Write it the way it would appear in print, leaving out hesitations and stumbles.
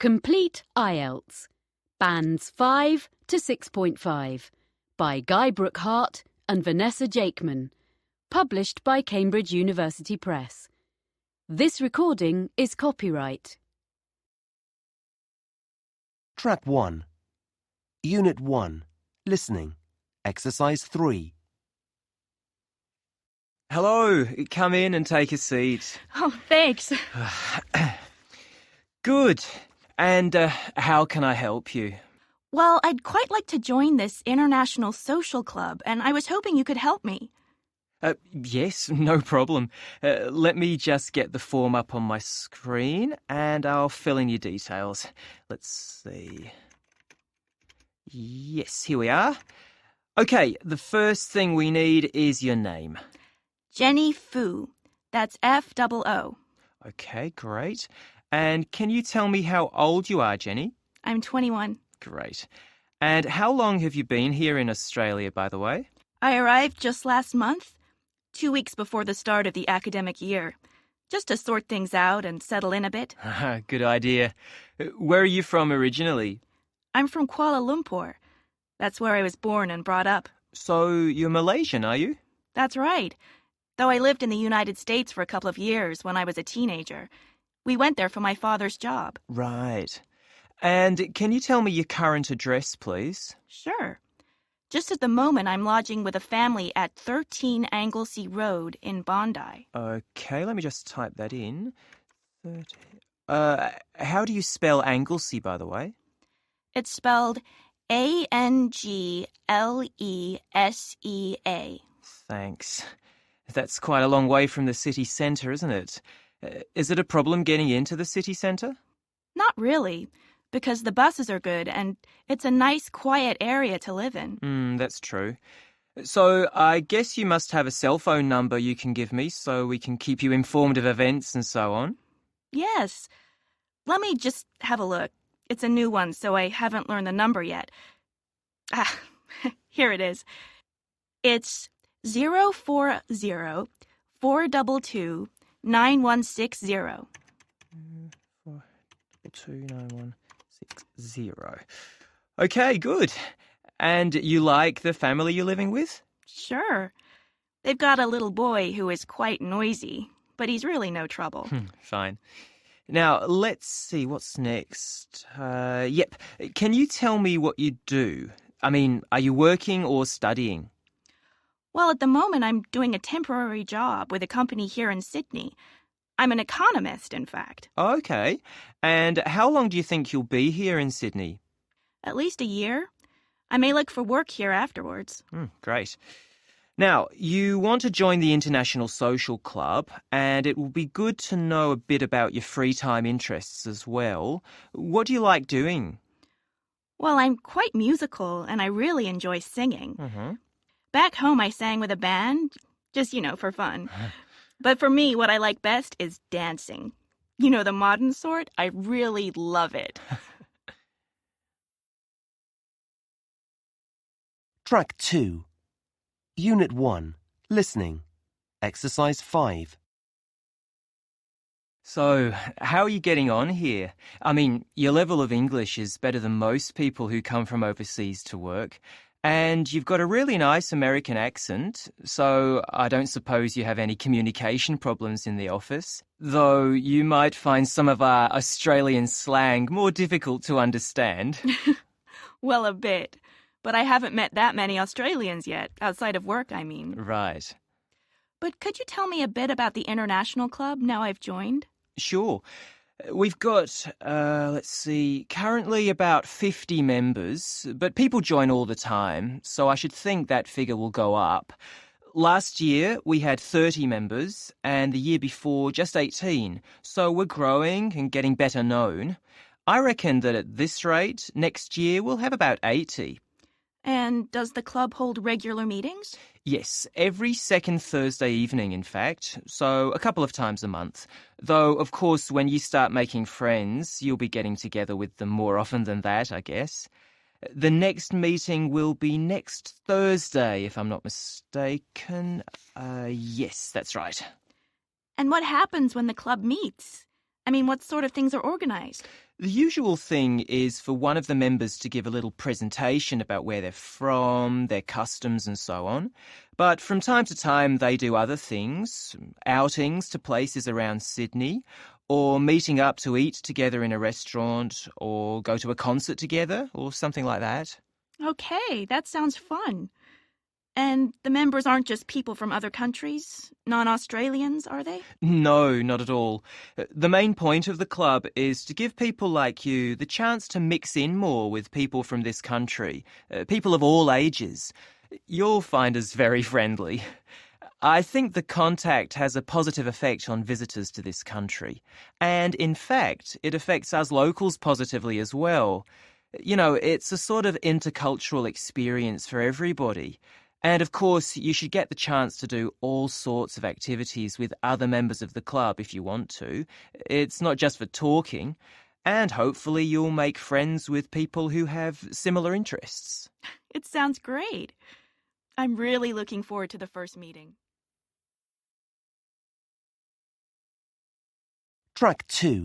Complete IELTS, Bands 5 to 6.5, by Guy Brookhart and Vanessa Jakeman, published by Cambridge University Press. This recording is copyright. Track 1. Unit 1. Listening. Exercise 3. Hello, come in and take a seat. Oh, thanks. Good. And how can I help you? Well, I'd quite like to join this international social club, and I was hoping you could help me. Yes, no problem. Let me just get the form up on my screen and I'll fill in your details. Let's see. Yes, here we are. Okay, the first thing we need is your name. Jenny Fu. That's F-O-O. Okay, great. And can you tell me how old you are, Jenny? I'm 21. Great. And how long have you been here in Australia, by the way? I arrived just last month, 2 weeks before the start of the academic year, just to sort things out and settle in a bit. Good idea. Where are you from originally? I'm from Kuala Lumpur. That's where I was born and brought up. So you're Malaysian, are you? That's right. Though I lived in the United States for a couple of years when I was a teenager. We went there for my father's job. Right. And can you tell me your current address, please? Sure. Just at the moment, I'm lodging with a family at 13 Anglesey Road in Bondi. Okay, let me just type that in. 13. How do you spell Anglesey, by the way? It's spelled Anglesea. Thanks. That's quite a long way from the city centre, isn't it? Is it a problem getting into the city centre? Not really, because the buses are good and it's a nice, quiet area to live in. That's true. So I guess you must have a cell phone number you can give me so we can keep you informed of events and so on. Yes. Let me just have a look. It's a new one, so I haven't learned the number yet. Here it is. It's 040-422-9160. 4229160. Okay, good. And you like the family you're living with? Sure. They've got a little boy who is quite noisy, but he's really no trouble. Fine. Now, let's see, what's next? Yep. Can you tell me what you do? I mean, are you working or studying? Well, at the moment, I'm doing a temporary job with a company here in Sydney. I'm an economist, in fact. Okay. And how long do you think you'll be here in Sydney? At least a year. I may look for work here afterwards. Great. Now, you want to join the International Social Club, and it will be good to know a bit about your free time interests as well. What do you like doing? Well, I'm quite musical, and I really enjoy singing. Back home, I sang with a band, just, for fun. But for me, what I like best is dancing. The modern sort, I really love it. Track 2. Unit 1. Listening. Exercise 5. So, how are you getting on here? I mean, your level of English is better than most people who come from overseas to work. And you've got a really nice American accent, so I don't suppose you have any communication problems in the office, though you might find some of our Australian slang more difficult to understand. Well, a bit. But I haven't met that many Australians yet, outside of work, I mean. Right. But could you tell me a bit about the International Club now I've joined? Sure. We've got, currently about 50 members, but people join all the time, so I should think that figure will go up. Last year, we had 30 members, and the year before, just 18, so we're growing and getting better known. I reckon that at this rate, next year we'll have about 80. And does the club hold regular meetings? Yes, every second Thursday evening, in fact, so a couple of times a month. Though, of course, when you start making friends, you'll be getting together with them more often than that, I guess. The next meeting will be next Thursday, if I'm not mistaken. Yes, that's right. And what happens when the club meets? I mean, what sort of things are organized? The usual thing is for one of the members to give a little presentation about where they're from, their customs and so on. But from time to time they do other things, outings to places around Sydney, or meeting up to eat together in a restaurant, or go to a concert together, or something like that. Okay, that sounds fun. And the members aren't just people from other countries? Non-Australians, are they? No, not at all. The main point of the club is to give people like you the chance to mix in more with people from this country, people of all ages. You'll find us very friendly. I think the contact has a positive effect on visitors to this country. And in fact, it affects us locals positively as well. You know, it's a sort of intercultural experience for everybody. And of course, you should get the chance to do all sorts of activities with other members of the club if you want to. It's not just for talking. And hopefully you'll make friends with people who have similar interests. It sounds great. I'm really looking forward to the first meeting. Track 2.